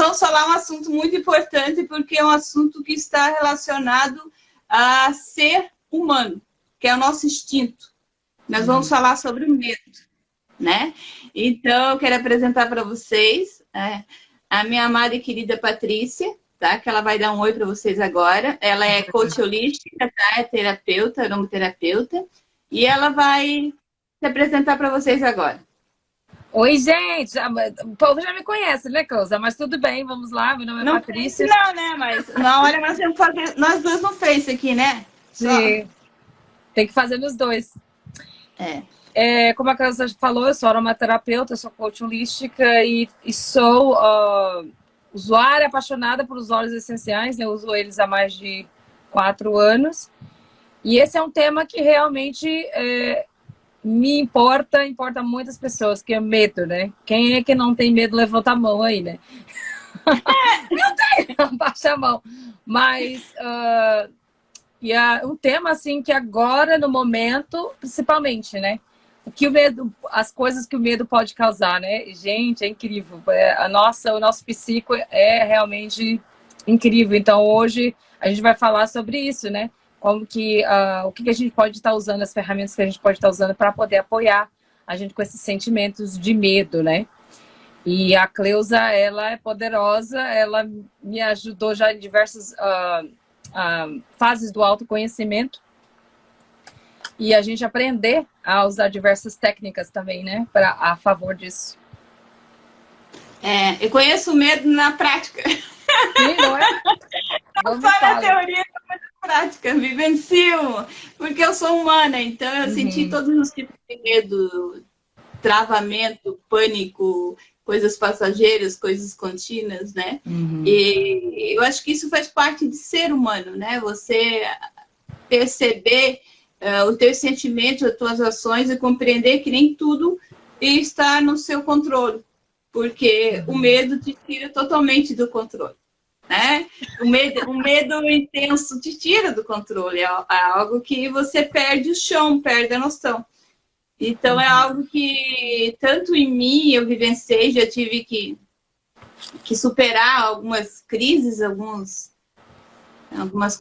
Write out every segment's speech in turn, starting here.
vamos falar um assunto muito importante, porque é um assunto que está relacionado a ser humano, que é o nosso instinto. Nós vamos falar sobre o medo, né? Então, eu quero apresentar para vocês a minha amada e querida Patrícia, tá? Que ela vai dar um oi para vocês agora. Ela é coach holística, tá? É terapeuta, aromaterapeuta, e ela vai se apresentar para vocês agora. Oi, gente! O povo já me conhece, né, Cleusa? Mas tudo bem, vamos lá. Meu nome é Patrícia. Não, né? Mas na hora nós temos que fazer nós dois no Face aqui, né? Sim. Tem que fazer nos dois. Como a Cleusa falou, eu sou aromaterapeuta, sou coach holística e sou usuária apaixonada por os óleos essenciais. Eu uso eles há mais de 4 anos. E esse é um tema que realmente me importa muitas pessoas, que é medo, né? Quem é que não tem medo, levanta a mão aí, né? Não tem, baixa a mão. Mas um tema assim que agora, no momento, principalmente, né? O medo, as coisas que o medo pode causar, né? Gente, é incrível. O nosso psico é realmente incrível. Então, hoje a gente vai falar sobre isso, né? Como que, o que a gente pode estar usando, as ferramentas que a gente pode estar usando para poder apoiar a gente com esses sentimentos de medo, né? E a Cleusa, ela é poderosa, ela me ajudou já em diversas fases do autoconhecimento. E a gente aprender a usar diversas técnicas também, né? A favor disso. Eu conheço o medo na prática. Sim, não é? Não só na teoria, mas na prática. Vivencio, porque eu sou humana, então eu senti todos os tipos de medo, travamento, pânico, coisas passageiras, coisas contínuas, né? E eu acho que isso faz parte de ser humano, né? Você perceber os teus sentimentos, as tuas ações e compreender que nem tudo está no seu controle, porque o medo te tira totalmente do controle, né? O medo intenso te tira do controle, é algo que você perde o chão, perde a noção. Então é algo que tanto em mim eu vivenciei, já tive que superar algumas crises, algumas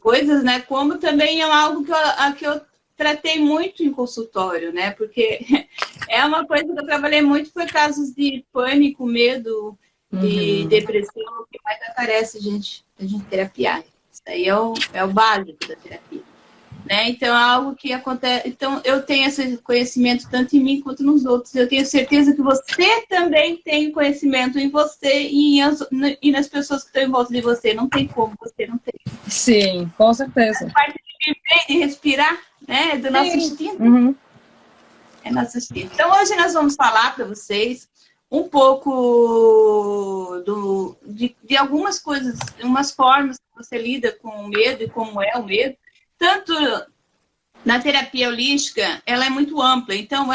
coisas, né? Como também é algo que eu tratei muito em consultório, né? Porque é uma coisa que eu trabalhei muito, foi casos de pânico, medo e depressão, o que mais aparece a gente terapiar. Isso aí é o básico da terapia, né? Então é algo que acontece. Então eu tenho esse conhecimento tanto em mim quanto nos outros. Eu tenho certeza que você também tem conhecimento em você e nas pessoas que estão em volta de você. Não tem como você não ter. Sim, com certeza. A parte de viver, de respirar, né? Do nosso instinto. É nosso instinto. Então hoje nós vamos falar para vocês um pouco de algumas coisas, umas formas que você lida com o medo e como é o medo. Tanto na terapia holística, ela é muito ampla. Então,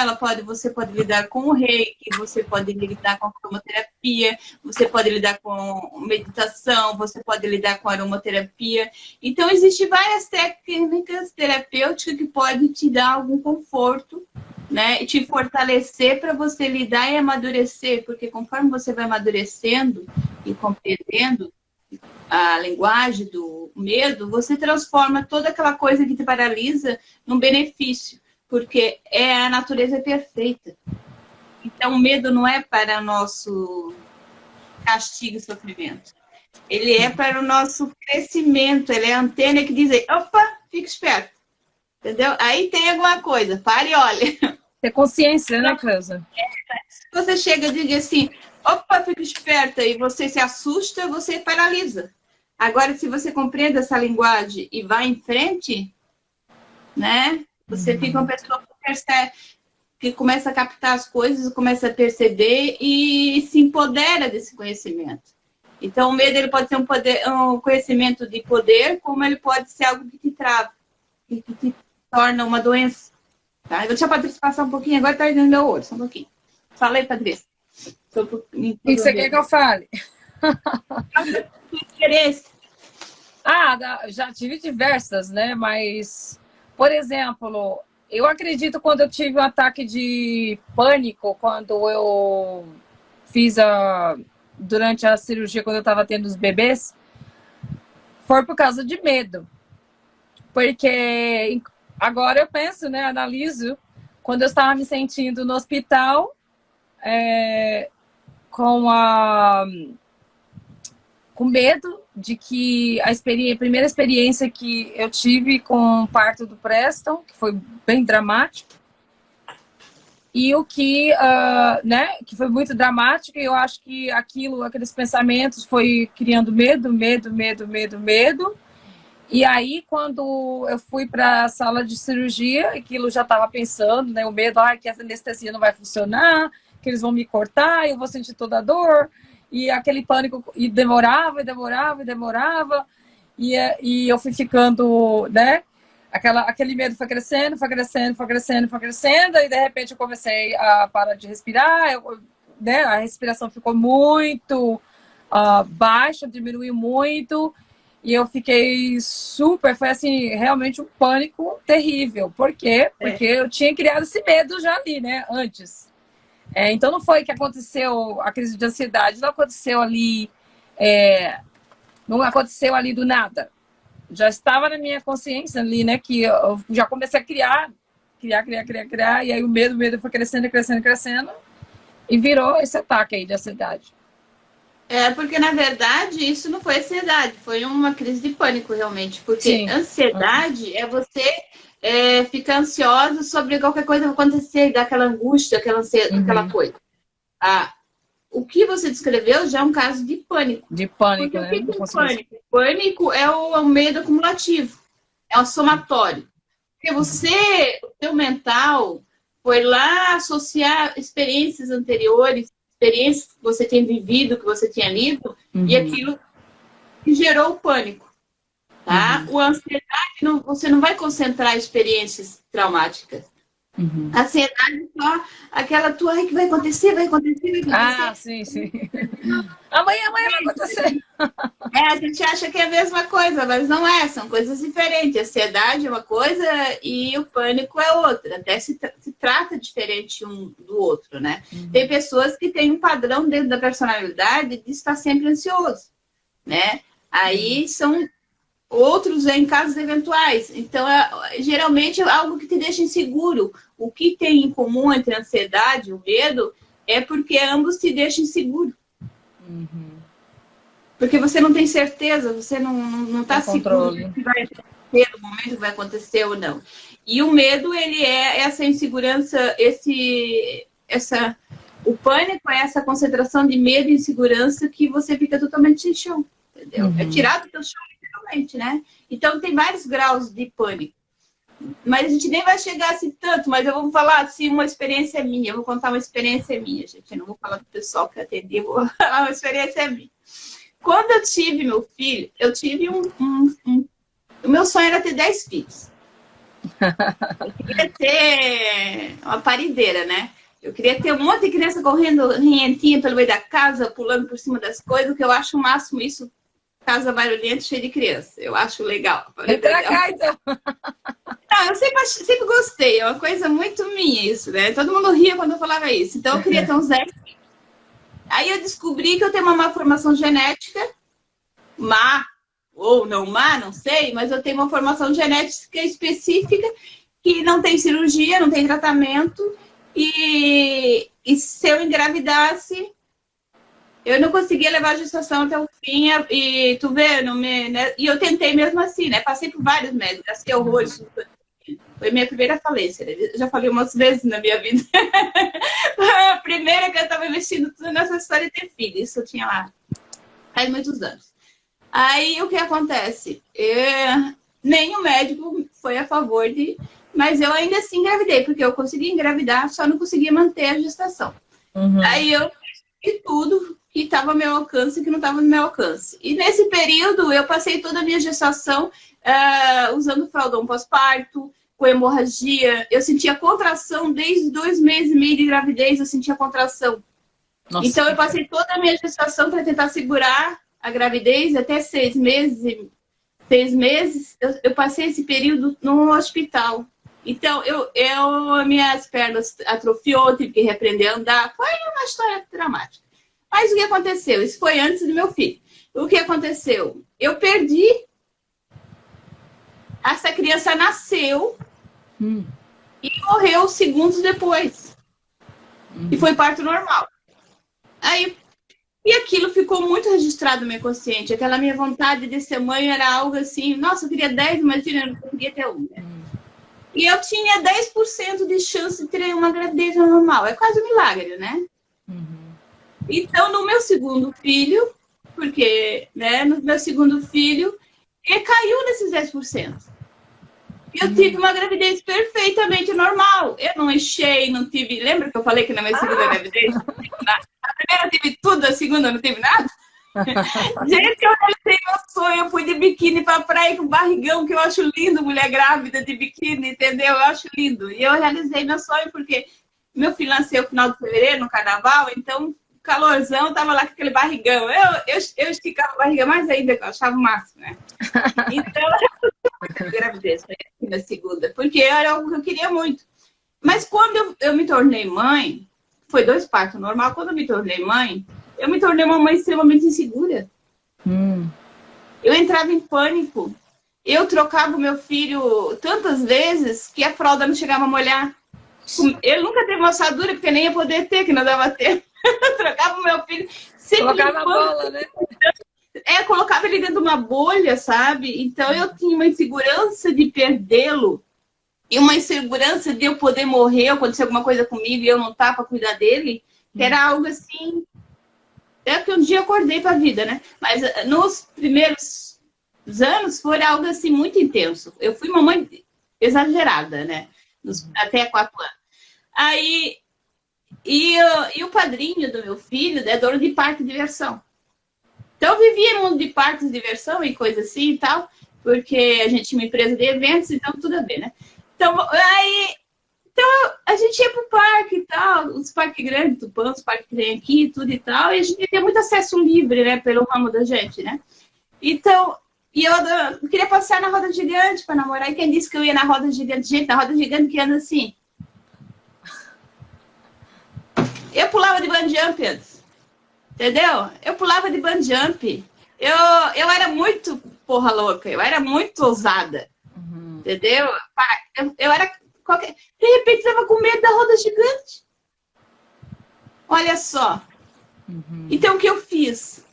você pode lidar com o reiki, você pode lidar com a cromoterapia, você pode lidar com meditação, você pode lidar com aromaterapia. Então, existem várias técnicas terapêuticas que podem te dar algum conforto, né? E te fortalecer para você lidar e amadurecer, porque conforme você vai amadurecendo e compreendendo a linguagem do medo, você transforma toda aquela coisa que te paralisa num benefício, porque a natureza é perfeita. Então, o medo não é para o nosso castigo e sofrimento. Ele é para o nosso crescimento, ele é a antena que diz, opa, fica esperto. Entendeu? Aí tem alguma coisa, para e olha. Ter consciência, né, Cleusa? Se você chega e diz assim, opa, fica esperta, e você se assusta, você paralisa. Agora, se você compreende essa linguagem e vai em frente, né? Você fica uma pessoa que percebe, que começa a captar as coisas, começa a perceber e se empodera desse conhecimento. Então, o medo ele pode ser um conhecimento de poder, como ele pode ser algo que te trava, que te torna uma doença. Tá? Eu vou deixar a Patrícia passar um pouquinho, agora está indo meu olho, só um pouquinho. Fala aí, Patrícia. O que você quer que eu fale? Já tive diversas, né? Mas, por exemplo, eu acredito quando eu tive um ataque de pânico, quando eu fiz durante a cirurgia, quando eu estava tendo os bebês, foi por causa de medo. Porque agora eu penso, né, analiso, quando eu estava me sentindo no hospital, com medo de que a primeira experiência que eu tive com o parto do Preston, que foi bem dramático, e o que, né, que foi muito dramático, e eu acho que aqueles pensamentos foi criando medo. E aí, quando eu fui para a sala de cirurgia, aquilo já estava pensando, né, o medo, que essa anestesia não vai funcionar, que eles vão me cortar, eu vou sentir toda a dor, e aquele pânico, e demorava, e eu fui ficando, né, aquele medo foi crescendo, e de repente eu comecei a parar de respirar, né, a respiração ficou muito baixa, diminuiu muito, e eu fiquei foi assim, realmente um pânico terrível. Por quê? Porque eu tinha criado esse medo já ali, né, antes. Então não foi que aconteceu a crise de ansiedade, não aconteceu ali do nada. Já estava na minha consciência ali, né, que eu já comecei a criar, e aí o medo foi crescendo, e virou esse ataque aí de ansiedade. Porque na verdade isso não foi ansiedade, foi uma crise de pânico realmente, porque sim, ansiedade é você ficar ansiosa sobre qualquer coisa que vai acontecer, dar aquela angústia, aquela coisa. O que você descreveu já é um caso de pânico. De pânico, porque né? O que é pânico? Pânico é o medo acumulativo, é o somatório. Porque o seu mental foi lá associar experiências anteriores, experiências que você tinha vivido, que você tinha lido, e aquilo que gerou o pânico. Tá? O ansiedade, você não vai concentrar experiências traumáticas. A ansiedade é só aquela tua que vai acontecer. Sim. Amanhã vai acontecer. A gente acha que é a mesma coisa, mas não é, são coisas diferentes. A ansiedade é uma coisa e o pânico é outra. Até se trata diferente um do outro, né? Tem pessoas que têm um padrão dentro da personalidade de estar sempre ansioso, né? Aí são outros em casos eventuais. Então, geralmente é algo que te deixa inseguro. O que tem em comum entre a ansiedade e o medo é porque ambos te deixam inseguro. Porque você não tem certeza, você não está seguro se vai acontecer no momento que vai acontecer ou não. E o medo, ele é essa insegurança, o pânico é essa concentração de medo e insegurança que você fica totalmente sem chão, entendeu? É tirado do teu chão, literalmente, né? Então, tem vários graus de pânico. Mas a gente nem vai chegar assim tanto, mas eu vou falar assim, uma experiência minha, eu vou contar uma experiência minha, gente. Eu não vou falar do pessoal que atendi, eu vou falar uma experiência minha. Quando eu tive meu filho, eu tive o meu sonho era ter 10 filhos. Eu queria ter uma parideira, né? Eu queria ter um monte de criança correndo rinhentinha pelo meio da casa, pulando por cima das coisas, que eu acho o máximo isso, casa barulhenta, cheia de criança. Eu acho legal. Vem pra cá, então. Não, eu sempre gostei, é uma coisa muito minha isso, né? Todo mundo ria quando eu falava isso. Então eu queria ter uns 10 filhos. Aí eu descobri que eu tenho uma má formação genética, ou não má, não sei, mas eu tenho uma formação genética específica que não tem cirurgia, não tem tratamento, e se eu engravidasse, eu não conseguia levar a gestação até o fim, e tu vê, né? E eu tentei mesmo assim, né? Passei por vários médicos, gastei horrores. Foi minha primeira falência, né? Eu já falei umas vezes na minha vida. A primeira que eu estava investindo tudo nessa história de ter filho. Isso eu tinha lá faz muitos anos. Aí o que acontece? Nenhum médico foi a favor de... Mas eu ainda assim engravidei, porque eu consegui engravidar, só não conseguia manter a gestação. Aí eu fiz tudo que estava ao meu alcance e que não estava no meu alcance. E nesse período eu passei toda a minha gestação usando fraldão pós-parto, com hemorragia. Eu sentia contração desde 2 meses e meio de gravidez, eu sentia contração. Nossa. Então eu passei toda a minha gestação para tentar segurar a gravidez, até 6 meses. 6 meses, eu passei esse período no hospital. Então, minhas pernas atrofiou, tive que reaprender a andar. Foi uma história dramática. Mas o que aconteceu? Isso foi antes do meu filho. O que aconteceu? Eu perdi. Essa criança nasceu e morreu segundos depois. E foi parto normal. Aí, e aquilo ficou muito registrado no meu consciente. Aquela minha vontade de ser mãe era algo assim, nossa, eu queria 10, mas eu não queria ter um. Né? E eu tinha 10% de chance de ter uma gravidez normal. É quase um milagre, né? Então, no meu segundo filho, porque, né, no meu segundo filho, ele caiu nesses 10%. Eu tive uma gravidez perfeitamente normal. Eu não enchei, não tive... Lembra que eu falei que na minha segunda gravidez? Na primeira eu tive tudo, a segunda eu não tive nada? Gente, eu realizei meu sonho. Eu fui de biquíni pra praia com barrigão, que eu acho lindo, mulher grávida de biquíni, entendeu? Eu acho lindo. E eu realizei meu sonho porque meu filho nasceu no final de fevereiro, no carnaval, então... calorzão, tava lá com aquele barrigão. Eu esticava a barriga mais ainda, que eu achava o máximo, né? Então, eu gravidez, foi assim na segunda, porque era algo que eu queria muito. Mas quando eu me tornei mãe, foi 2 partos normal. Quando eu me tornei mãe, eu me tornei uma mãe extremamente insegura. Eu entrava em pânico. Eu trocava o meu filho tantas vezes que a fralda não chegava a molhar. Ele nunca teve uma assadura, porque nem ia poder ter, que não dava tempo. Eu trocava o meu filho. Colocava na bola, né? Colocava ele dentro de uma bolha, sabe? Então eu tinha uma insegurança de perdê-lo e uma insegurança de eu poder morrer, acontecer alguma coisa comigo e eu não estar para cuidar dele, que era algo assim... É que um dia eu acordei para a vida, né? Mas nos primeiros anos foi algo assim muito intenso. Eu fui uma mãe exagerada, né? Até 4 anos. Aí... E o padrinho do meu filho é dono de parque de diversão. Então, eu vivia no mundo de parques de diversão e coisa assim e tal, porque a gente tinha uma empresa de eventos, então tudo a ver, né? Então, a gente ia pro parque e tal, os parques grandes, Tupã, os parques que tem aqui e tudo e tal, e a gente tinha muito acesso livre, né, pelo ramo da gente, né? Então, e eu queria passear na roda gigante para namorar, e quem disse que eu ia na roda gigante? Gente, na roda gigante que anda assim... Eu pulava de bungee jump antes, entendeu? Eu pulava de bungee jump. Eu era muito porra louca, eu era muito ousada, entendeu? Eu era qualquer... De repente, eu estava com medo da roda gigante. Olha só. Então, o que eu fiz?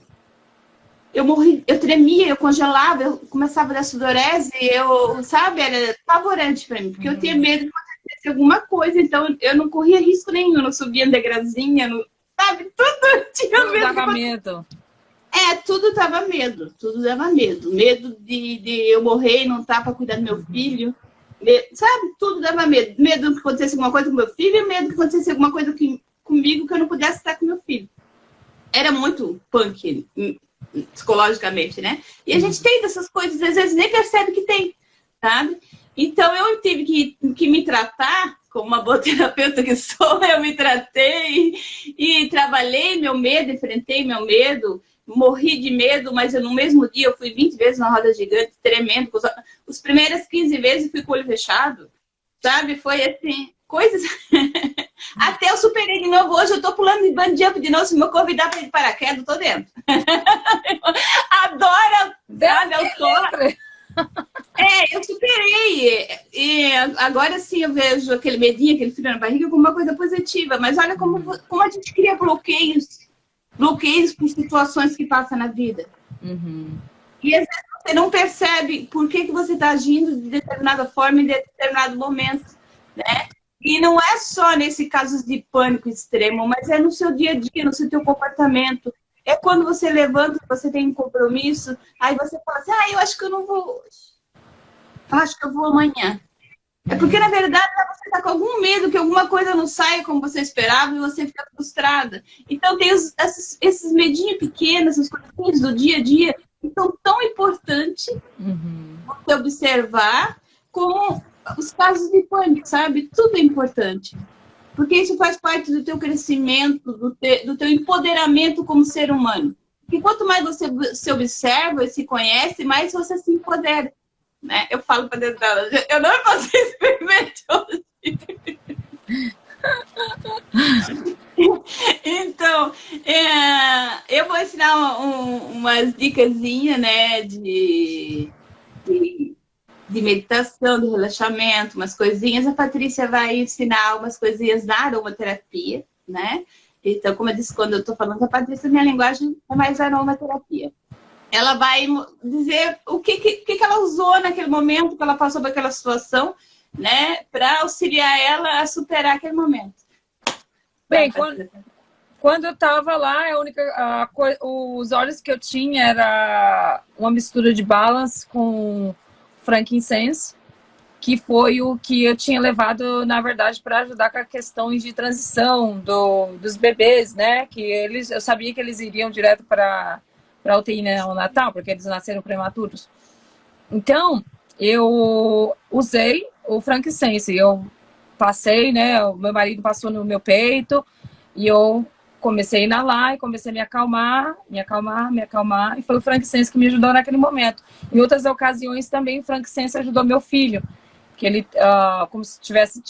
Eu morri, eu tremia, eu congelava, eu começava a dar sudorese, sabe? Era apavorante para mim, porque eu tinha medo de alguma coisa, então eu não corria risco nenhum, não subia degrauzinha, não, sabe? Tudo tinha medo. Dava medo. Tudo dava medo, tudo dava medo. Medo de eu morrer e não estar para cuidar do meu filho, medo, sabe? Tudo dava medo. Medo que acontecesse alguma coisa com meu filho e medo que acontecesse alguma coisa comigo que eu não pudesse estar com meu filho. Era muito punk, psicologicamente, né? E a gente tem dessas coisas, às vezes nem percebe que tem, sabe? Então, eu tive que me tratar, como uma boa terapeuta que sou, eu me tratei e trabalhei meu medo, enfrentei meu medo, morri de medo, mas no mesmo dia eu fui 20 vezes na roda gigante, tremendo. Os primeiras 15 vezes eu fui com o olho fechado, sabe? Foi assim, coisas... Até eu superei de novo. Hoje eu tô pulando de bungee jump de novo, se me convidar para ir de paraquedas, eu tô dentro. Adoro, sabe? Eu tô... eu superei. E agora sim eu vejo aquele medinho, aquele frio na barriga como uma coisa positiva. Mas olha como a gente cria bloqueios por situações que passam na vida. E às vezes você não percebe por que você está agindo de determinada forma em determinado momento, né? E não é só nesse caso de pânico extremo, mas é no seu dia a dia, no seu teu comportamento. É quando você levanta, você tem um compromisso, aí você fala assim, eu acho que eu não vou hoje. Eu acho que eu vou amanhã. É porque, na verdade, você está com algum medo que alguma coisa não saia como você esperava e você fica frustrada. Então, tem esses medinhos pequenos, essas coisinhas do dia a dia, que são tão importantes você observar como os casos de pânico, sabe? Tudo é importante. Porque isso faz parte do teu crescimento, do teu empoderamento como ser humano. E quanto mais você se observa e se conhece, mais você se empodera. Né? Eu falo para dentro dela, eu não vou fazer experimento hoje. Então, eu vou ensinar umas dicasinhas, né, de meditação, de relaxamento, umas coisinhas. A Patrícia vai ensinar umas coisinhas da aromaterapia, né? Então, como eu disse, quando eu estou falando com a Patrícia, minha linguagem é mais aromaterapia. Ela vai dizer o que ela usou naquele momento, que ela passou por aquela situação, né? Para auxiliar ela a superar aquele momento. Bem, quando eu estava lá, os óleos que eu tinha era uma mistura de balance com frankincense, que foi o que eu tinha levado, na verdade, para ajudar com a questão de transição dos bebês, né? Que eu sabia que eles iriam direto para a UTI neonatal, porque eles nasceram prematuros. Então, eu usei o frankincense, eu passei, né? O meu marido passou no meu peito e eu comecei a inalar e comecei a me acalmar, e foi o frankincense que me ajudou naquele momento. Em outras ocasiões também o frankincense ajudou meu filho, que ele, como se tivesse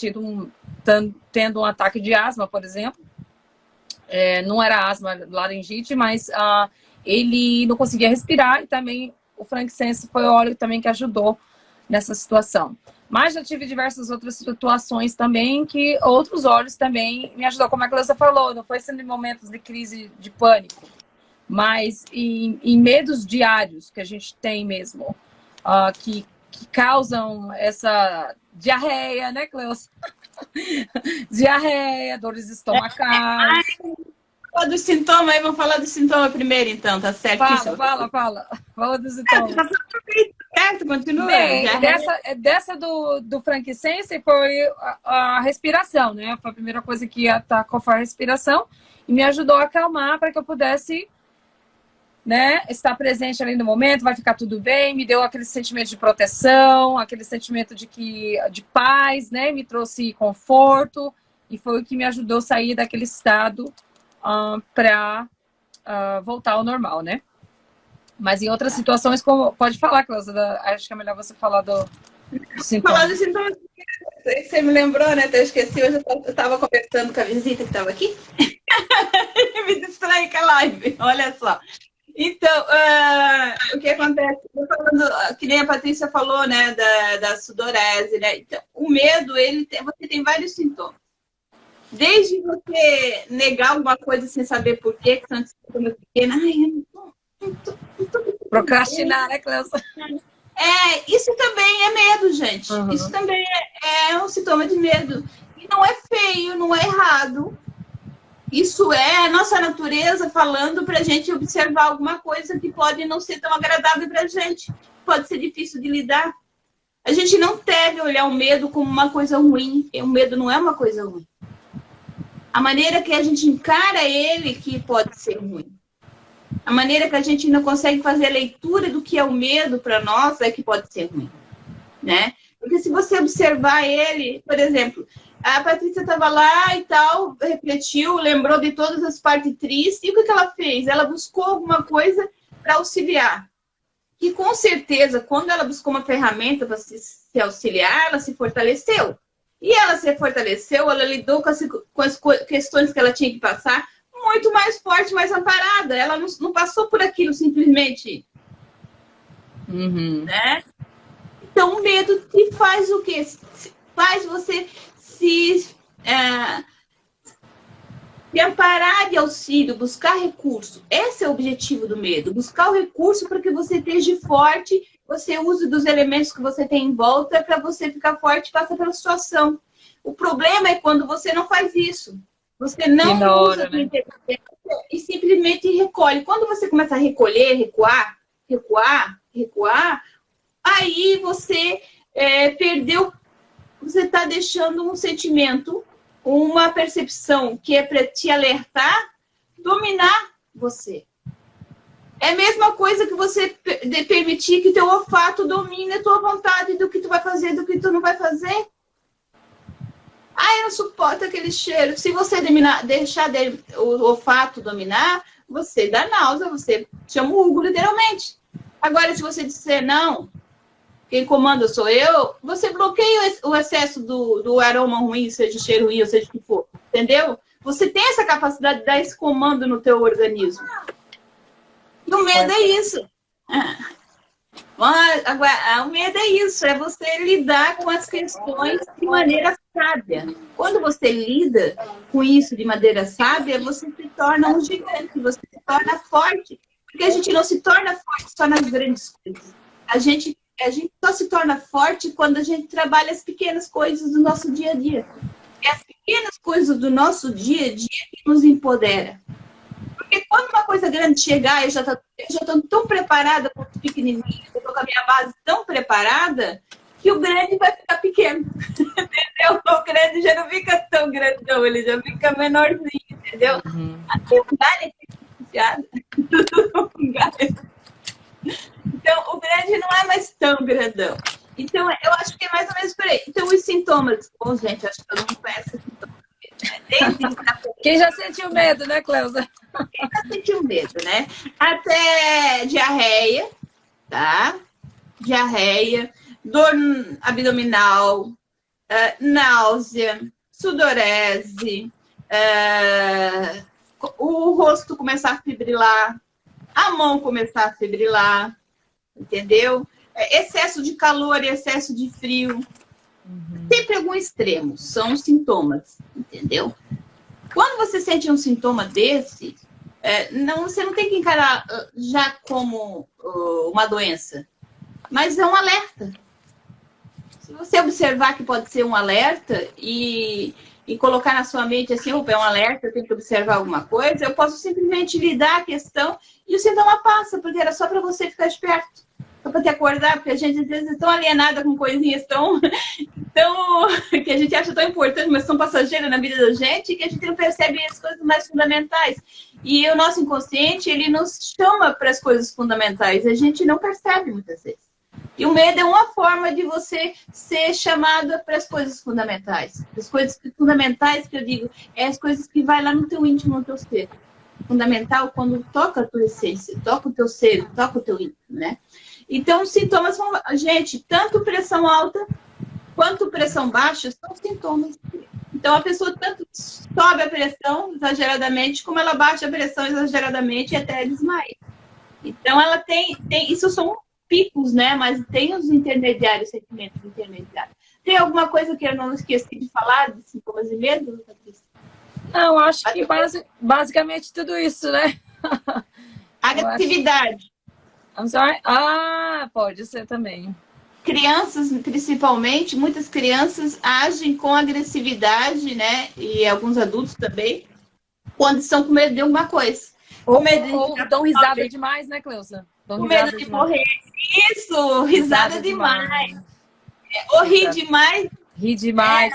tendo um ataque de asma, por exemplo. Não era asma, laringite, mas ele não conseguia respirar, e também o frankincense foi o óleo também que ajudou nessa situação. Mas já tive diversas outras situações também que outros óleos também me ajudou, como a Cleusa falou, não foi sendo em momentos de crise de pânico, mas em medos diários que a gente tem mesmo, que causam essa diarreia, né, Cleusa? Diarreia, dores estomacais. Fala dos sintomas aí, vamos falar dos sintomas primeiro, então, tá certo? Fala dos sintomas. Certo, continua. Bem, dessa do frankincense foi a respiração, né? Foi a primeira coisa que atacou, foi a respiração, e me ajudou a acalmar para que eu pudesse, né, estar presente ali no momento, vai ficar tudo bem, me deu aquele sentimento de proteção, aquele sentimento de paz, né? Me trouxe conforto, e foi o que me ajudou a sair daquele estado para voltar ao normal, né? Mas em outras situações, como pode falar, Cleusa, acho que é melhor você falar do sintoma. Falar dos sintomas, você me lembrou, né? Eu esqueci, hoje eu estava conversando com a visita que estava aqui. Me distraí com a live, olha só. Então, o que acontece? Que nem a Patrícia falou, né? Da sudorese, né? Então, o medo, você tem vários sintomas. Desde você negar alguma coisa sem saber por quê, que são sintomas pequenos. Ai, eu não tô procrastinar, né, Cleusa? Isso também é medo, gente. Uhum. Isso também é um sintoma de medo. E não é feio, não é errado. Isso é a nossa natureza falando pra gente observar alguma coisa que pode não ser tão agradável pra gente. Pode ser difícil de lidar. A gente não deve olhar o medo como uma coisa ruim. O medo não é uma coisa ruim. A maneira que a gente encara ele que pode ser ruim. A maneira que a gente não consegue fazer a leitura do que é o medo para nós é que pode ser ruim, né? Porque se você observar ele, por exemplo, a Patrícia estava lá e tal, refletiu, lembrou de todas as partes tristes, e o que ela fez? Ela buscou alguma coisa para auxiliar. E com certeza, quando ela buscou uma ferramenta para se auxiliar, ela se fortaleceu. E ela se fortaleceu, ela lidou com as questões que ela tinha que passar muito mais forte, mais amparada. Ela não passou por aquilo simplesmente. Uhum. Né? Então, o medo te faz o quê? Faz você se amparar de auxílio, buscar recurso. Esse é o objetivo do medo. Buscar o recurso para que você esteja forte, você use dos elementos que você tem em volta para você ficar forte e passar pela situação. O problema é quando você não faz isso. Você não usa a inteligência e simplesmente recolhe. Quando você começa a recolher, recuar, aí você perdeu, você está deixando um sentimento, uma percepção que é para te alertar, dominar você. É a mesma coisa que você permitir que teu olfato domine a tua vontade do que tu vai fazer, do que tu não vai fazer. Eu não suporto aquele cheiro. Se você deixar o olfato dominar, você dá náusea, você chama o Hugo, literalmente. Agora, se você disser não, quem comanda sou eu, você bloqueia o excesso do aroma ruim, seja cheiro ruim, ou seja o que for. Entendeu? Você tem essa capacidade de dar esse comando no teu organismo. E o medo é isso. Agora, o medo é isso, é você lidar com as questões de maneira sábia. Quando você lida com isso de maneira sábia, você se torna um gigante, você se torna forte. Porque a gente não se torna forte só nas grandes coisas. A gente só se torna forte quando a gente trabalha as pequenas coisas do nosso dia a dia. É as pequenas coisas do nosso dia a dia que nos empodera. Porque quando uma coisa grande chegar, eu já estou tão preparada com os pequenininhos, eu estou com a minha base tão preparada, que o grande vai ficar pequeno. Entendeu? O grande já não fica tão grandão, ele já fica menorzinho, entendeu? Até o galho é Então, o grande não é mais tão grandão. Então, eu acho que é mais ou menos por aí. Então, os sintomas... Bom, gente, acho que todo mundo conhece os sintomas. Quem já sentiu medo, né, Cleusa? Quem já sentiu medo, né? Até diarreia, tá? Diarreia, dor abdominal, náusea, sudorese, o rosto começar a fibrilar, a mão começar a fibrilar, entendeu? Excesso de calor e excesso de frio. Sempre algum extremo, são os sintomas, entendeu? Quando você sente um sintoma desse, você não tem que encarar já como uma doença, mas é um alerta. Se você observar que pode ser um alerta e colocar na sua mente assim, opa, é um alerta, eu tenho que observar alguma coisa, eu posso simplesmente lidar a questão e o sintoma passa, porque era só para você ficar esperto. Só para te acordar, porque a gente às vezes é tão alienada com coisinhas tão que a gente acha tão importante, mas são passageiras na vida da gente, que a gente não percebe as coisas mais fundamentais. E o nosso inconsciente, ele nos chama para as coisas fundamentais, a gente não percebe muitas vezes. E o medo é uma forma de você ser chamada para as coisas fundamentais. As coisas fundamentais que eu digo, é as coisas que vai lá no teu íntimo, no teu ser. Fundamental quando toca a tua essência, toca o teu ser, toca o teu íntimo, né? Então, os sintomas são, gente, tanto pressão alta quanto pressão baixa são sintomas. Então, a pessoa tanto sobe a pressão exageradamente, como ela baixa a pressão exageradamente e até desmaia. Então, ela tem isso são picos, né? Mas tem os intermediários, sentimentos intermediários. Tem alguma coisa que eu não esqueci de falar de sintomas e medo, Patrícia? Não, acho que basicamente tudo isso, né? Agressividade. I'm sorry? Ah, pode ser também. Crianças, principalmente, muitas crianças agem com agressividade, né? E alguns adultos também, quando estão com medo de alguma coisa. Ou dão risada demais, né, Cleusa? Com medo de morrer. Isso, risada demais. Ou rir demais. Rir demais,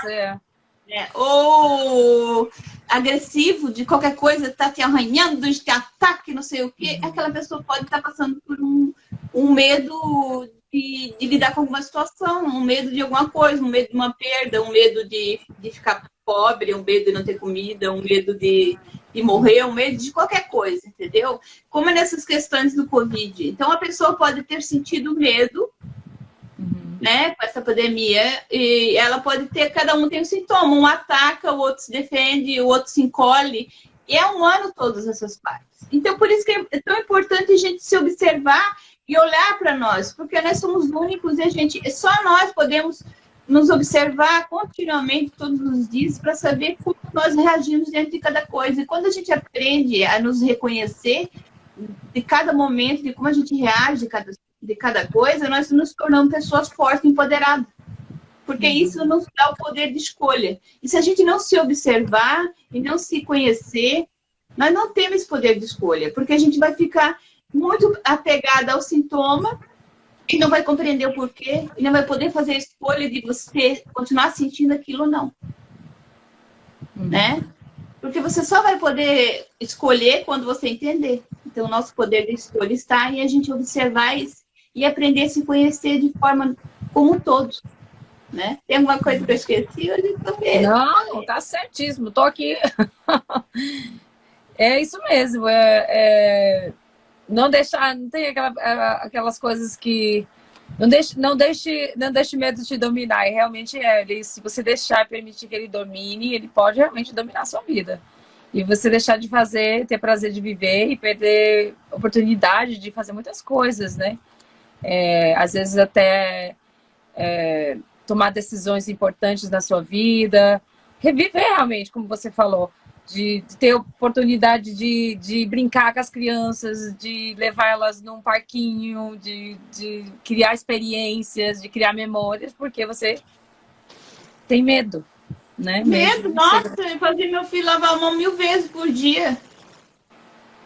Ou agressivo de qualquer coisa, tá te arranhando, de ataque, não sei o quê. Aquela pessoa pode estar passando por um medo de lidar com alguma situação, um medo de alguma coisa, um medo de uma perda, um medo de ficar pobre, um medo de não ter comida, um medo de morrer, um medo de qualquer coisa, entendeu? Como é nessas questões do Covid. Então, a pessoa pode ter sentido medo, né, com essa pandemia, e ela pode ter, cada um tem um sintoma, um ataca, o outro se defende, o outro se encolhe, e é humano todas essas partes. Então, por isso que é tão importante a gente se observar e olhar para nós, porque nós somos únicos e só nós podemos nos observar continuamente, todos os dias, para saber como nós reagimos diante de cada coisa. E quando a gente aprende a nos reconhecer de cada momento, de como a gente reage de cada coisa, nós nos tornamos pessoas fortes, empoderadas. Porque isso nos dá o poder de escolha. E se a gente não se observar e não se conhecer, nós não temos esse poder de escolha. Porque a gente vai ficar muito apegada ao sintoma e não vai compreender o porquê, e não vai poder fazer a escolha de você continuar sentindo aquilo ou não. Né? Porque você só vai poder escolher quando você entender. Então, o nosso poder de escolha está em a gente observar isso e aprender a se conhecer de forma como um todo. Né? Tem alguma coisa que eu esqueci? Hoje também. Não, tá certíssimo. Tô aqui. É isso mesmo. Não deixar, não tem aquelas coisas que não deixe medo te dominar. E realmente se você deixar e permitir que ele domine, ele pode realmente dominar a sua vida. E você deixar de fazer, ter prazer de viver e perder a oportunidade de fazer muitas coisas, né? Às vezes até tomar decisões importantes na sua vida, reviver realmente, como você falou, de ter oportunidade de brincar com as crianças, de levar elas num parquinho, de criar experiências, de criar memórias, porque você tem medo, né? Medo, nossa, eu fazia meu filho lavar a mão 1000 vezes por dia.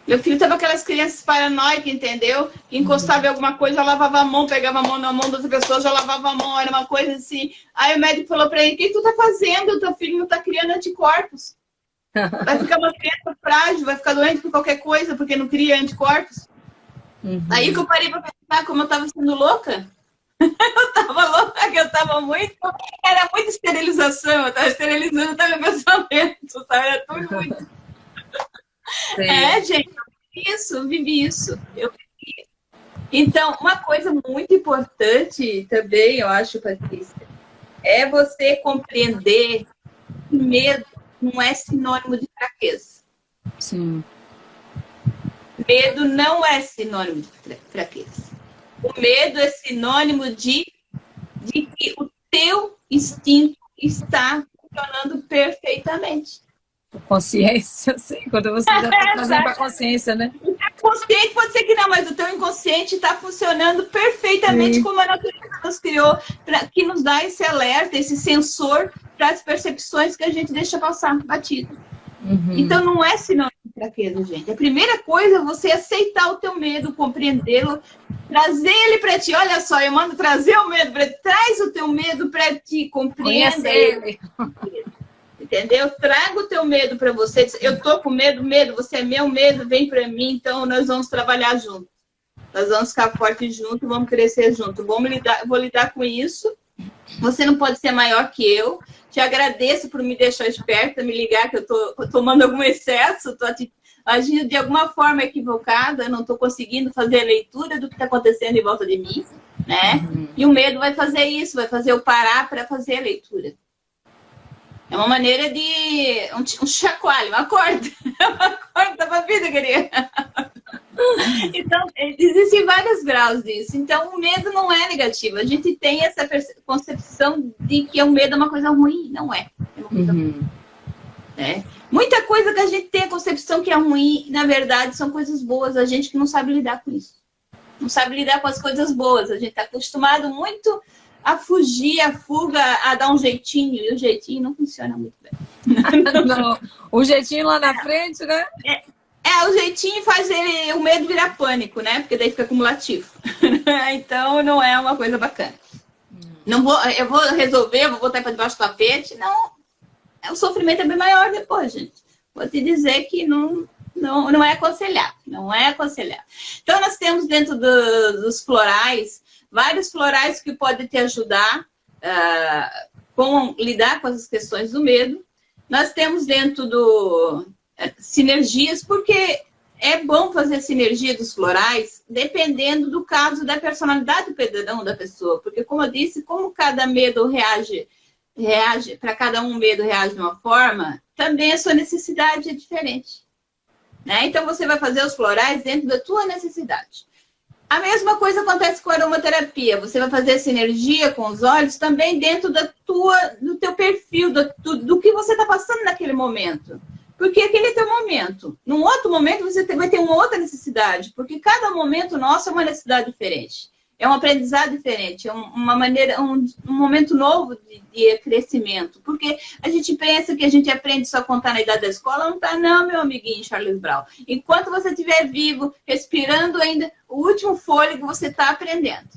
Meu filho tava aquelas crianças paranoicas, entendeu? Que encostava em alguma coisa, já lavava a mão, pegava a mão na mão das pessoas, já lavava a mão, era uma coisa assim. Aí o médico falou pra ele, o que tu tá fazendo? O teu filho não tá criando anticorpos. Vai ficar uma criança frágil, vai ficar doente por qualquer coisa, porque não cria anticorpos. Aí que eu parei pra pensar como eu tava sendo louca. Eu tava louca, que eu tava muito... Era muita esterilização, eu tava esterilizando até meu pensamento, sabe? Era tudo muito... Gente, eu vivi isso. Então, uma coisa muito importante também, eu acho, Patrícia, é você compreender que medo não é sinônimo de fraqueza. Sim. Medo não é sinônimo de fraqueza. O medo é sinônimo de que o teu instinto está funcionando perfeitamente. Consciência, sim, quando você já está trazendo para a consciência, né? O consciente pode ser que não, mas o teu inconsciente está funcionando perfeitamente como a natureza nos criou, que nos dá esse alerta, esse sensor para as percepções que a gente deixa passar batido. Então não é sinônimo de fraqueza, gente. A primeira coisa é você aceitar o teu medo, compreendê-lo, trazer ele para ti. Olha só, eu mando trazer o medo para ti. Traz o teu medo para ti, compreenda ele. Entendeu? Traga o teu medo para você. Eu tô com medo, você é meu medo, vem para mim, então nós vamos trabalhar juntos. Nós vamos ficar fortes juntos, vamos crescer juntos. Vou lidar com isso. Você não pode ser maior que eu. Te agradeço por me deixar esperta, me ligar que eu tô tomando algum excesso, tô agindo de alguma forma equivocada, não tô conseguindo fazer a leitura do que está acontecendo em volta de mim, né? E o medo vai fazer isso, vai fazer eu parar para fazer a leitura. É uma maneira de... um chacoalho, uma corda. Uma corda pra vida, querida. Então, existem vários graus disso. Então, o medo não é negativo. A gente tem essa concepção de que o medo é uma coisa ruim. Não é. É uma coisa ruim. Muita coisa que a gente tem a concepção que é ruim, na verdade, são coisas boas. A gente que não sabe lidar com isso. Não sabe lidar com as coisas boas. A gente está acostumado muito a fugir, a fuga, a dar um jeitinho. E o jeitinho não funciona muito bem. Não. O jeitinho lá na frente, né? O jeitinho faz o medo virar pânico, né? Porque daí fica acumulativo. Então, não é uma coisa bacana. Eu vou resolver, vou botar para debaixo do tapete. Não, o sofrimento é bem maior depois, gente. Vou te dizer que não é aconselhável. Não é aconselhável. Então, nós temos dentro dos florais, vários florais que podem te ajudar com lidar com as questões do medo. Nós temos dentro sinergias, porque é bom fazer sinergia dos florais, dependendo do caso da personalidade do pedrão da pessoa. Porque, como eu disse, como cada medo reage para cada um, medo reage de uma forma, também a sua necessidade é diferente. Né? Então, você vai fazer os florais dentro da tua necessidade. A mesma coisa acontece com a aromaterapia. Você vai fazer sinergia com os óleos também dentro do teu perfil, do que você está passando naquele momento. Porque aquele é teu momento. Num outro momento, você vai ter uma outra necessidade. Porque cada momento nosso é uma necessidade diferente. É um aprendizado diferente. É uma maneira, um momento novo de crescimento. Porque a gente pensa que a gente aprende só a contar na idade da escola. Não tá, não, meu amiguinho Charles Brown. Enquanto você estiver vivo, respirando ainda, o último fôlego, você está aprendendo.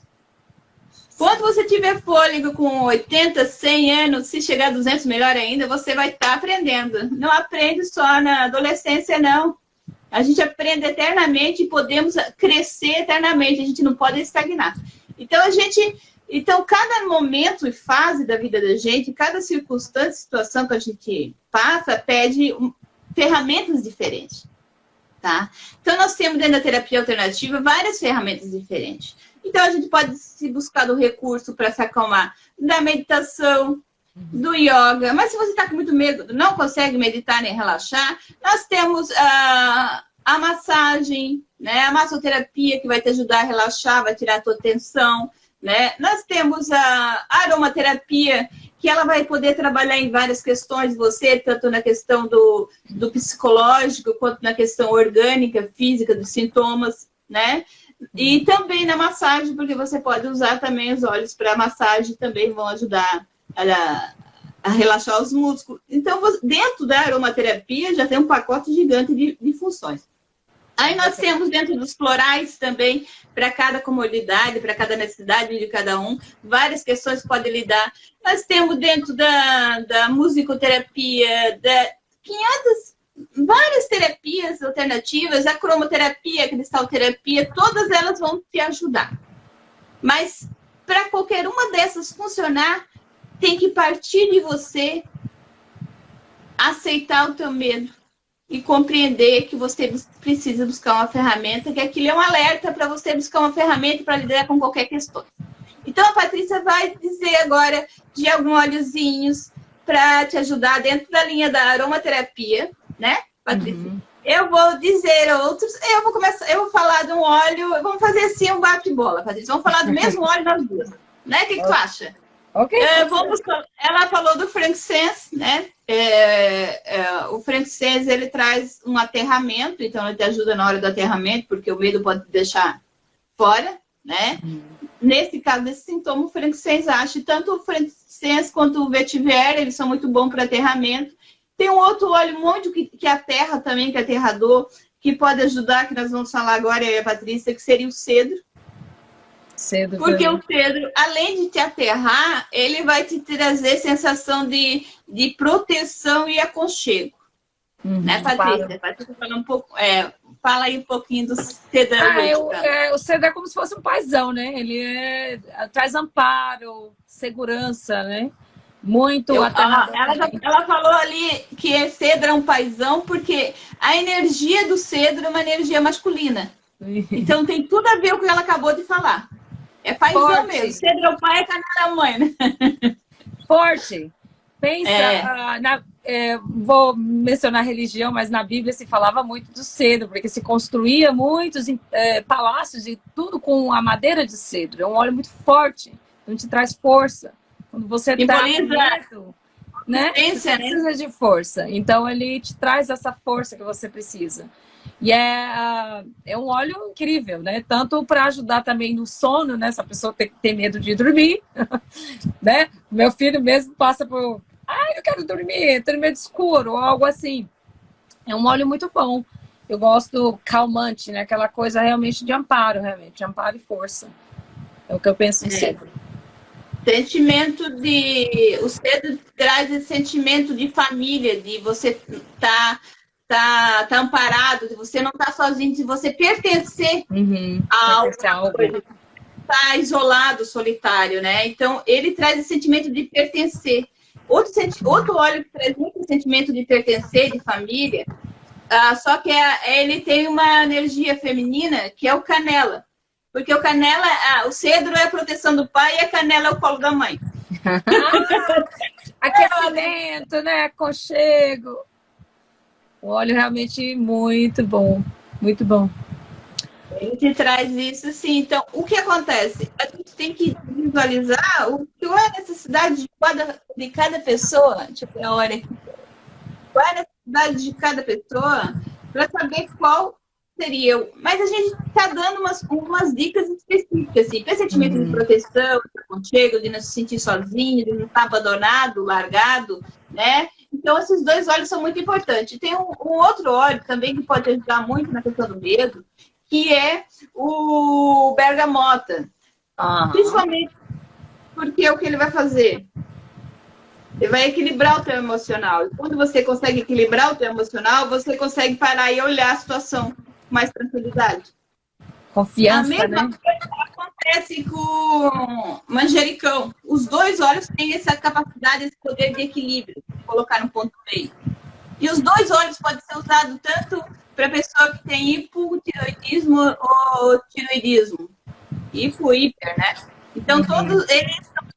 Quando você tiver fôlego com 80, 100 anos, se chegar a 200, melhor ainda, você vai estar aprendendo. Não aprende só na adolescência, não. A gente aprende eternamente e podemos crescer eternamente. A gente não pode estagnar. Então, cada momento e fase da vida da gente, cada circunstância, situação que a gente passa, pede ferramentas diferentes. Tá? Então, nós temos dentro da terapia alternativa várias ferramentas diferentes. Então, a gente pode se buscar do recurso para se acalmar da meditação, do yoga. Mas se você está com muito medo, não consegue meditar nem relaxar, nós temos a massagem, né? A massoterapia, que vai te ajudar a relaxar, vai tirar a tua tensão, né? Nós temos a aromaterapia, que ela vai poder trabalhar em várias questões de você, tanto na questão do psicológico, quanto na questão orgânica, física, dos sintomas, né? E também na massagem, porque você pode usar também os óleos para massagem, também vão ajudar a relaxar os músculos. Então, dentro da aromaterapia, já tem um pacote gigante de funções. Aí nós temos dentro dos florais também, para cada comodidade, para cada necessidade de cada um, várias questões que podem lidar. Nós temos dentro da musicoterapia, várias terapias alternativas, a cromoterapia, a cristalterapia, todas elas vão te ajudar. Mas para qualquer uma dessas funcionar, tem que partir de você aceitar o teu medo e compreender que você precisa buscar uma ferramenta, que aquilo é um alerta para você buscar uma ferramenta para lidar com qualquer questão. Então, a Patrícia vai dizer agora de alguns óleozinhos para te ajudar dentro da linha da aromaterapia, né, Patrícia? Eu vou dizer outros, eu vou falar de um óleo, vamos fazer assim um bate-bola, Patrícia. Vamos falar do mesmo óleo nas duas, né? O que tu acha? Okay. Ela falou do frankincense, né? O frankincense, ele traz um aterramento, então ele te ajuda na hora do aterramento, porque o medo pode te deixar fora, né? Nesse caso, desse sintoma, o frankincense acha, tanto o frankincense quanto o vetiver, eles são muito bons para aterramento. Tem um outro óleo muito que aterra também, que é aterrador, que pode ajudar, que nós vamos falar agora, eu e a Patrícia, que seria o cedro. Porque o cedro, além de te aterrar, ele vai te trazer sensação de proteção e aconchego. Né, Patrícia? Patrícia, fala aí um pouquinho do cedro. O cedro é como se fosse um paizão, né? Ele traz amparo, segurança, né? Muito aterrador. Ela falou ali que cedro é um paizão porque a energia do cedro é uma energia masculina. Então tem tudo a ver com o que ela acabou de falar. É paizão mesmo. Cedro é o pai, é canela é a mãe, né? Forte. Pensa, vou mencionar religião, mas na Bíblia se falava muito do cedro, porque se construía muitos palácios e tudo com a madeira de cedro. É um óleo muito forte, então te traz força. Quando você está com medo, né? Você precisa de força. Então ele te traz essa força que você precisa. E é um óleo incrível, né? Tanto para ajudar também no sono, né? Se a pessoa tem medo de dormir, né? Meu filho mesmo passa por... eu quero dormir, tenho medo escuro, ou algo assim. É um óleo muito bom. Eu gosto calmante, né? Aquela coisa realmente de amparo, de amparo e força. É o que eu penso no cedro. O cedro traz esse sentimento de família, de você tá amparado, de você não tá sozinho, de você pertencer a algo. Tá isolado, solitário, né? Então, ele traz esse sentimento de pertencer. Outro óleo que traz muito sentimento de pertencer, de família, só que ele tem uma energia feminina, que é o canela. Porque o canela, o cedro é a proteção do pai e a canela é o colo da mãe. Aquecimento, né? Aconchego. O óleo realmente muito bom. Muito bom. Ele te traz isso, sim. Então, o que acontece? A gente tem que visualizar qual é a necessidade de cada pessoa. Deixa eu ver a hora aqui. Qual é a necessidade de cada pessoa para saber qual seria. Mas a gente está dando umas dicas específicas, assim, para sentimento de proteção, de aconchego, de não se sentir sozinho, de não estar abandonado, largado, né? Então, esses dois óleos são muito importantes. Tem um outro óleo também que pode ajudar muito na questão do medo, que é o bergamota. Principalmente porque o que ele vai fazer? Ele vai equilibrar o teu emocional. E quando você consegue equilibrar o teu emocional, você consegue parar e olhar a situação com mais tranquilidade. Confiança, a mesma coisa acontece com manjericão. Os dois óleos têm essa capacidade, esse poder de equilíbrio, de colocar no ponto meio. E os dois óleos podem ser usados tanto para pessoa que tem hipotiroidismo ou tiroidismo. Hipo, hiper, né? Então, todos eles são...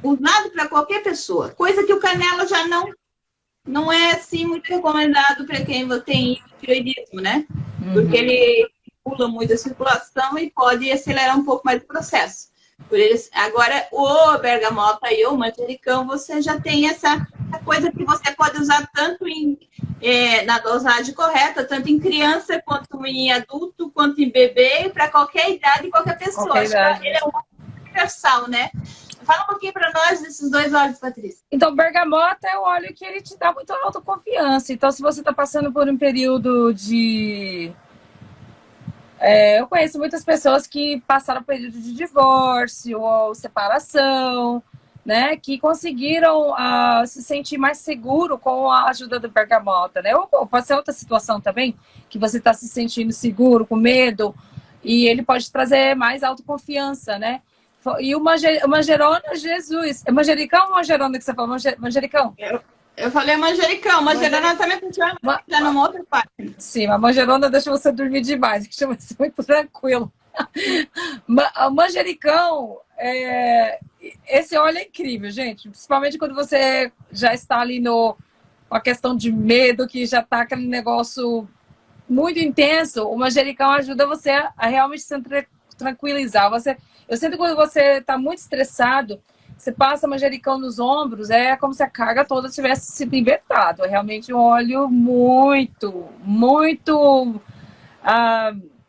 usado para qualquer pessoa. Coisa que o canela já não é assim muito recomendado para quem tem tiroidismo, né? Porque ele estimula muito a circulação e pode acelerar um pouco mais o processo. Agora, o bergamota e o manjericão, você já tem essa coisa que você pode usar tanto na dosagem correta, tanto em criança, quanto em adulto, quanto em bebê, para qualquer idade e qualquer pessoa. Ele é um universal, né? Fala um pouquinho para nós desses 2 óleos, Patrícia. Então, bergamota é o óleo que ele te dá muita autoconfiança. Então, se você está passando por um período de... eu conheço muitas pessoas que passaram por período de divórcio ou separação, né? Que conseguiram se sentir mais seguro com a ajuda do bergamota, né? Ou pode ser outra situação também, que você está se sentindo seguro, com medo, e ele pode trazer mais autoconfiança, né? E o manjerona, Jesus. É manjericão ou manjerona que você falou? Manjericão? Eu falei manjericão. Manjerona também funciona numa outra parte. Sim, a manjerona deixa você dormir demais, que chama ser muito tranquilo. O manjericão, esse óleo é incrível, gente. Principalmente quando você já está ali uma questão de medo, que já está aquele negócio muito intenso. O manjericão ajuda você a realmente se tranquilizar. Eu sinto que quando você está muito estressado, você passa manjericão nos ombros, é como se a carga toda tivesse sido libertada. É realmente um óleo muito, muito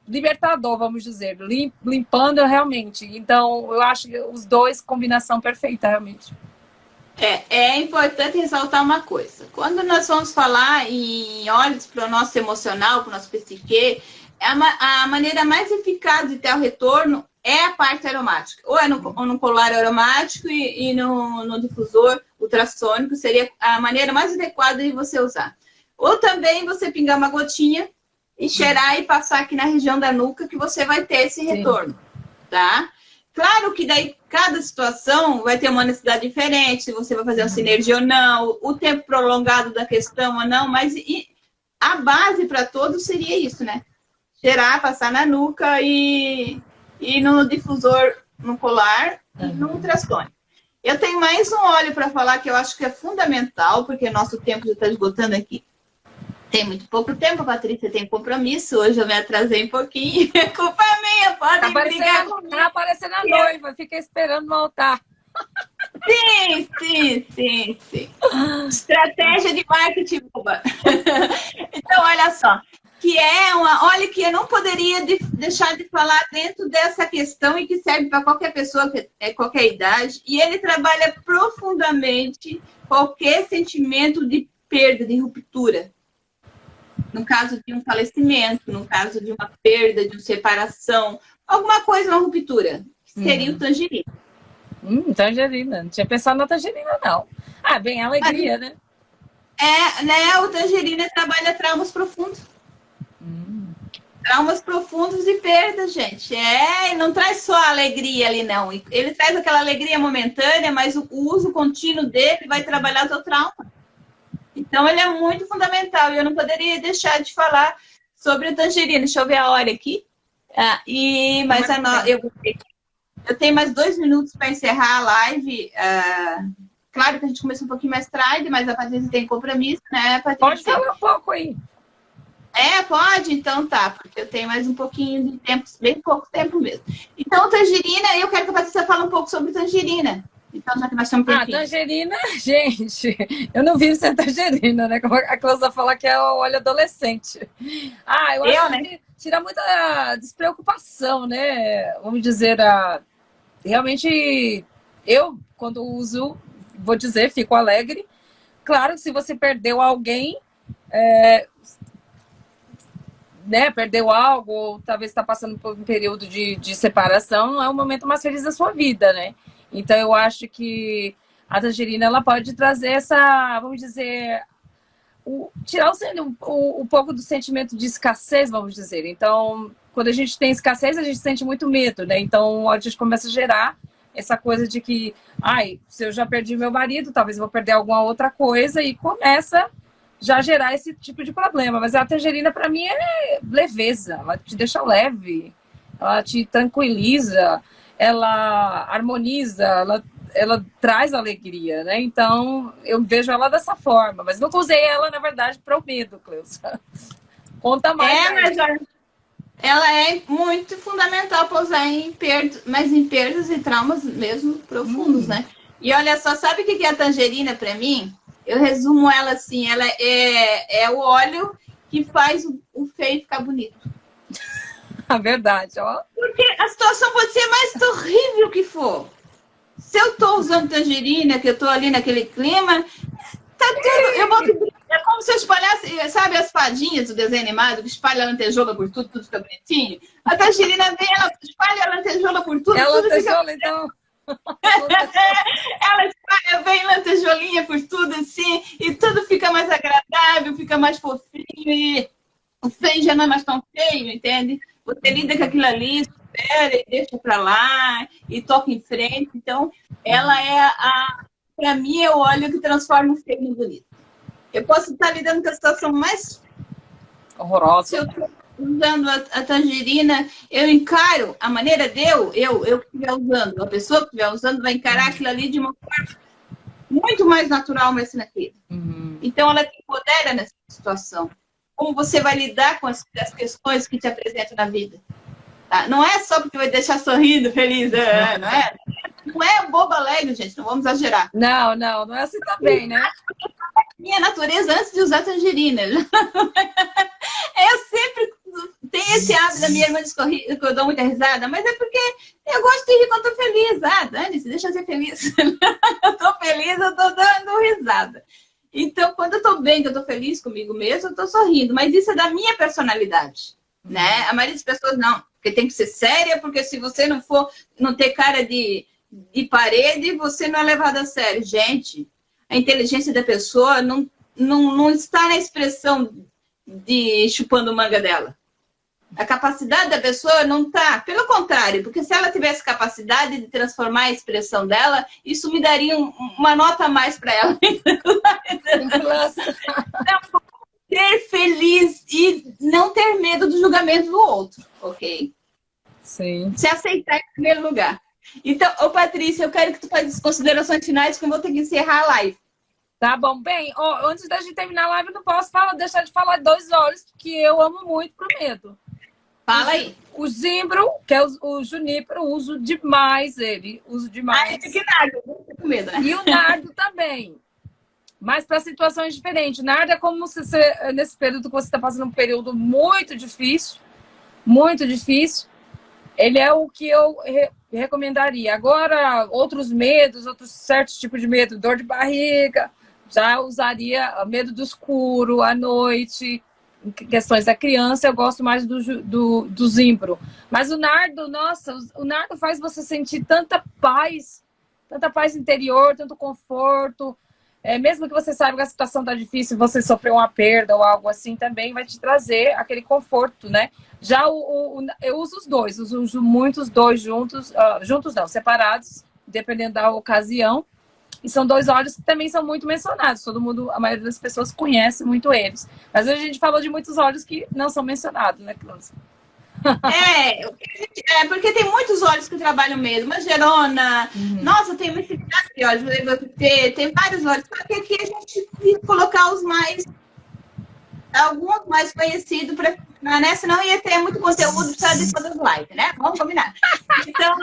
libertador, vamos dizer, limpando realmente. Então, eu acho que os dois, combinação perfeita, realmente. É importante ressaltar uma coisa. Quando nós vamos falar em óleos para o nosso emocional, para o nosso psique, a maneira mais eficaz de ter o retorno é a parte aromática. Ou é no colar aromático e no difusor ultrassônico, seria a maneira mais adequada de você usar. Ou também você pingar uma gotinha e cheirar e passar aqui na região da nuca, que você vai ter esse retorno, tá? Claro que daí cada situação vai ter uma necessidade diferente, se você vai fazer uma sinergia ou não, o tempo prolongado da questão ou não, mas a base para todos seria isso, né? Cheirar, passar na nuca e no difusor, no colar e no ultrassônico. Eu tenho mais um óleo para falar que eu acho que é fundamental, porque nosso tempo já está esgotando aqui. Tem muito pouco tempo, Patrícia tem compromisso. Hoje eu me atrasei um pouquinho. Culpa minha, podem brigar comigo. Tá aparecendo a noiva, fica esperando no altar. Sim. Estratégia de marketing boba. Então, olha só. Olha que eu não poderia deixar de falar dentro dessa questão e que serve para qualquer pessoa, qualquer idade. E ele trabalha profundamente qualquer sentimento de perda, de ruptura. No caso de um falecimento, no caso de uma perda, de uma separação, alguma coisa, uma ruptura, que seria o tangerina. Tangerina. Não tinha pensado na tangerina, não. Bem, alegria, né? O tangerina trabalha traumas profundos. Traumas profundos e perdas, gente. E não traz só a alegria ali, não. Ele traz aquela alegria momentânea, mas o uso contínuo dele vai trabalhar o seu trauma. Então, ele é muito fundamental. E eu não poderia deixar de falar sobre o tangerina. Deixa eu ver a hora aqui. Eu tenho mais 2 minutos para encerrar a live. Claro que a gente começou um pouquinho mais tarde, mas a Patrícia tem compromisso, né, Patrícia? Pode falar um pouco aí. Pode? Então tá, porque eu tenho mais um pouquinho de tempo, bem pouco tempo mesmo. Então, tangerina, eu quero que a Patrícia fale um pouco sobre tangerina. Então, já que nós estamos tangerina, gente, eu não vivo sem tangerina, né? Como a Cláudia fala que é o óleo adolescente. Eu acho que tira muita despreocupação, né? Vamos dizer, realmente, eu, quando uso, vou dizer, fico alegre. Claro, se você perdeu alguém, né, perdeu algo, ou talvez está passando por um período de separação, é o momento mais feliz da sua vida, né? Então, eu acho que a tangerina, ela pode trazer essa, vamos dizer, tirar um pouco do sentimento de escassez, vamos dizer. Então, quando a gente tem escassez, a gente sente muito medo, né? Então, a gente começa a gerar essa coisa de que, se eu já perdi meu marido, talvez eu vou perder alguma outra coisa, e começa já a gerar esse tipo de problema. Mas a tangerina, para mim, é leveza, ela te deixa leve, ela te tranquiliza, ela harmoniza, ela traz alegria, né? Então, eu vejo ela dessa forma. Mas nunca usei ela, na verdade, para o medo, Cleusa. Conta mais. Mas ela é muito fundamental para usar em perdas, mas em perdas e traumas mesmo profundos, né? E olha só, sabe o que é a tangerina para mim? Eu resumo ela assim, ela é o óleo que faz o feio ficar bonito. A verdade, ó. Porque a situação pode ser mais terrível que for. Se eu tô usando tangerina, que eu tô ali naquele clima, tá tudo... É como se eu espalhasse, sabe as fadinhas do desenho animado, que espalha a lantejoula por tudo, tudo fica bonitinho? A tangerina vem, ela espalha a lantejoula por tudo. É a lantejoula, fica... então? Ela espalha bem lantejoulinha por tudo, assim, e tudo fica mais agradável, fica mais fofinho, e o feio já não é mais tão feio, entende? Você lida com aquilo ali, espera e deixa pra lá, e toca em frente. Então, ela pra mim, é o óleo que transforma o feio no bonito. Eu posso estar lidando com a situação mais horrorosa. Se eu estou usando a tangerina, eu encaro a maneira de eu que estiver usando, a pessoa que estiver usando vai encarar aquilo ali de uma forma muito mais natural, mais naquilo. Então, ela te empodera nessa situação. Como você vai lidar com as questões que te apresentam na vida. Tá? Não é só porque vai deixar sorrindo, feliz, não é? Não é boba alegre, gente, não vamos exagerar. Não é assim também, né? Minha natureza antes de usar tangerina. Eu sempre tenho esse hábito da minha irmã que eu dou muita risada, mas é porque eu gosto de rir quando eu tô feliz. Dane-se, deixa eu ser feliz. Eu tô feliz, eu tô dando risada. Então, quando eu tô bem, que eu tô feliz comigo mesmo, eu tô sorrindo. Mas isso é da minha personalidade, né? A maioria das pessoas não, porque tem que ser séria, porque se você não ter cara de parede, você não é levado a sério. Gente, a inteligência da pessoa não está na expressão de chupando manga dela. A capacidade da pessoa não está. Pelo contrário, porque se ela tivesse capacidade de transformar a expressão dela, isso me daria uma nota a mais para ela. Então, ser feliz e não ter medo do julgamento do outro, ok? Sim. Se aceitar em primeiro lugar. Então, Patrícia, eu quero que tu faça as considerações finais, que eu vou ter que encerrar a live. Tá bom. Bem, antes da gente terminar a live, eu não posso deixar de falar de dois óleos que eu amo muito pro medo. Fala aí. O zimbro, que é o junípero, uso demais ele. Uso demais. Que nardo, com medo, né? E o nardo também. Mas para situações diferentes. O nardo é como se você, nesse período que você está passando um período muito difícil. Muito difícil. Ele é o que eu recomendaria. Agora, outros medos, outros certos tipos de medo, dor de barriga, já usaria medo do escuro, à noite, em questões da criança, eu gosto mais do zimbro. Mas o nardo, nossa, o nardo faz você sentir tanta paz interior, tanto conforto. Mesmo que você saiba que a situação está difícil, você sofreu uma perda ou algo assim, também vai te trazer aquele conforto, né? Já eu uso os dois, uso muitos dois juntos, juntos não, separados, dependendo da ocasião. E são dois óleos que também são muito mencionados. Todo mundo, a maioria das pessoas conhece muito eles. Mas a gente falou de muitos óleos que não são mencionados, né, Cleusa? Porque tem muitos óleos que trabalham mesmo. A Gerona, nossa, tem uma infinidade de óleos. Tem vários óleos. Só que aqui a gente tem que colocar alguns mais conhecidos, né? Senão ia ter muito conteúdo para depois das lives, né? Vamos combinar. Então,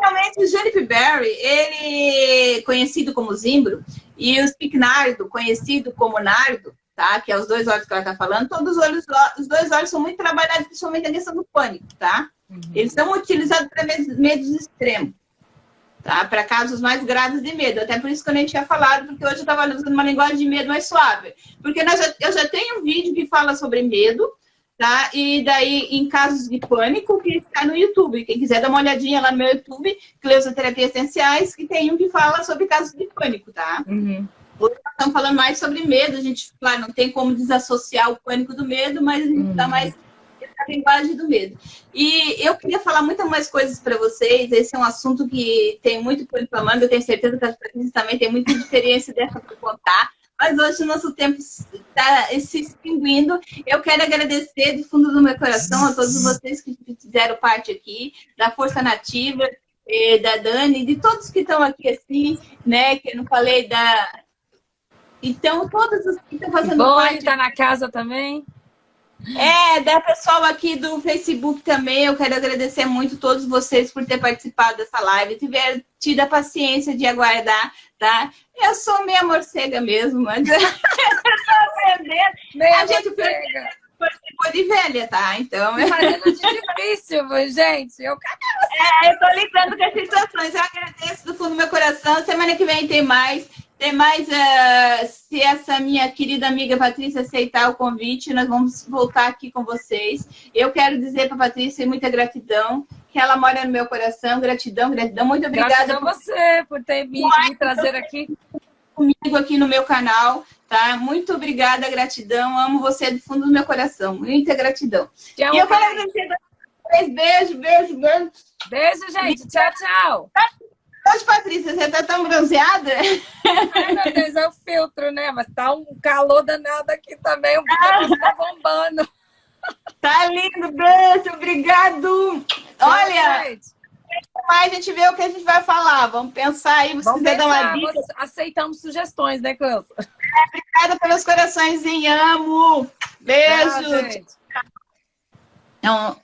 realmente, o Juniper Berry, ele conhecido como zimbro, e o Spikenardo, conhecido como nardo, tá? Que é os dois óleos que ela está falando, os dois óleos são muito trabalhados, principalmente na questão do pânico, tá? Eles são utilizados para medos extremos, tá? Para casos mais graves de medo. Até por isso que eu nem tinha falado, porque hoje eu estava usando uma linguagem de medo mais suave. Porque eu já tenho um vídeo que fala sobre medo, tá? E daí, em casos de pânico, que está no YouTube. Quem quiser dar uma olhadinha lá no meu YouTube, Cleusa Terapia Essenciais, que tem um que fala sobre casos de pânico, tá? Hoje nós estamos falando mais sobre medo. A gente, claro, não tem como desassociar o pânico do medo, mas a gente está mais na linguagem do medo. E eu queria falar muitas mais coisas para vocês. Esse é um assunto que tem muito por inflamando. Eu tenho certeza que as pessoas também têm muita experiência dessa para contar. Mas hoje o nosso tempo está se extinguindo. Eu quero agradecer do fundo do meu coração a todos vocês que fizeram parte aqui da Força Nativa, da Dani, de todos que estão aqui assim, né? Que eu não falei da... Então, todos os que estão fazendo parte... tá na casa também? Da pessoal aqui do Facebook também, eu quero agradecer muito a todos vocês por ter participado dessa live, tiver tido a paciência de aguardar, tá? Eu sou meia morcega mesmo, mas eu tô aprendendo. A gente participou de velha, tá? Então... Fazendo de difícil, gente. Eu tô lidando com as situações. Eu agradeço do fundo do meu coração. Semana que vem tem mais. Tem mais, se essa minha querida amiga Patrícia aceitar o convite, nós vamos voltar aqui com vocês. Eu quero dizer para a Patrícia muita gratidão, que ela mora no meu coração. Gratidão, gratidão. Muito obrigada. Gratidão a você por ter me trazer aqui. Comigo aqui no meu canal, tá? Muito obrigada, gratidão. Amo você do fundo do meu coração. Muita gratidão. Tchau, e eu quero agradecer a vocês. Beijo, beijo, beijo. Beijo, gente. Tchau, tchau. Hoje, Patrícia, você tá tão bronzeada? Ai, meu Deus, é o filtro, né? Mas tá um calor danado aqui também, o bico tá bombando. Tá lindo, beijo, obrigado. Olha, mais a gente vê o que a gente vai falar. Vamos pensar aí, se quiser dar uma dica. Aceitamos sugestões, né, Cleusa? Obrigada pelos corações, amo. Beijo. Tchau, gente. Então,